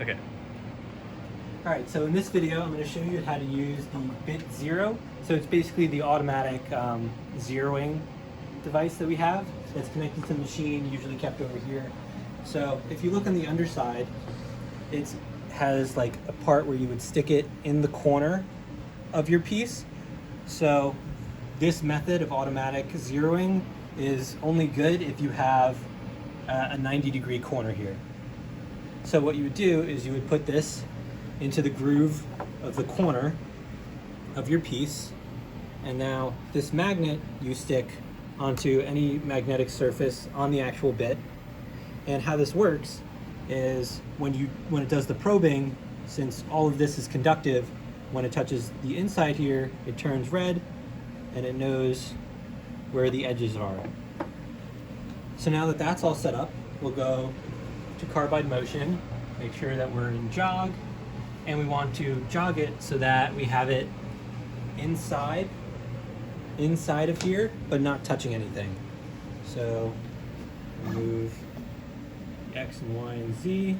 Okay. Alright, so in this video I'm going to show you how to use the bit 0. So it's basically the automatic zeroing device that we have that's connected to the machine, usually kept over here. So if you look on the underside, it has like a part where you would stick it in the corner of your piece. So this method of automatic zeroing is only good if you have a 90-degree corner here. So what you would do is you would put this into the groove of the corner of your piece, and now this magnet you stick onto any magnetic surface on the actual bit. And how this works is when it does the probing, since all of this is conductive, when it touches the inside here, it turns red and it knows where the edges are. So now that that's all set up, we'll go to carbide motion, make sure that we're in jog, and we want to jog it so that we have it inside of here, but not touching anything. So move X and Y and Z.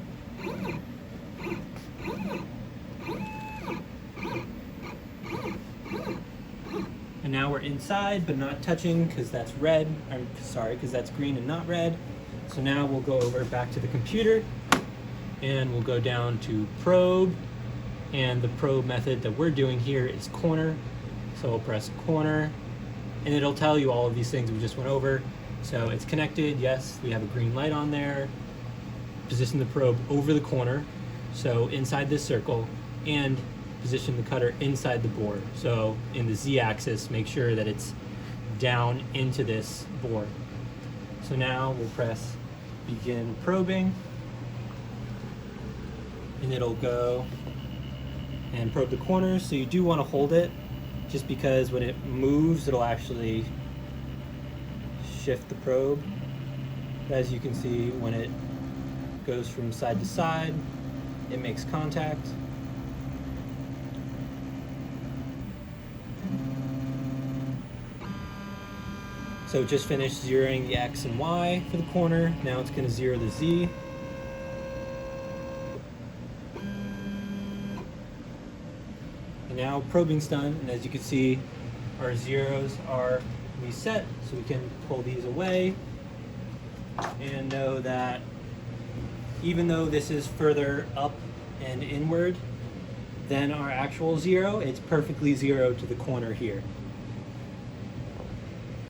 And now we're inside, but not touching because that's red. I'm sorry, because that's green and not red. So now we'll go over back to the computer and we'll go down to probe. And the probe method that we're doing here is corner. So we'll press corner and it'll tell you all of these things we just went over. So it's connected, yes, we have a green light on there. Position the probe over the corner, so inside this circle, and position the cutter inside the board. So in the Z-axis, make sure that it's down into this board. So now we'll press begin probing, and it'll go and probe the corners. So you do want to hold it, just because when it moves, it'll actually shift the probe. But as you can see, when it goes from side to side, it makes contact. So just finished zeroing the X and Y for the corner. Now it's going to zero the Z. And now probing's done, and as you can see, our zeros are reset, so we can pull these away and know that even though this is further up and inward than our actual zero, it's perfectly zero to the corner here.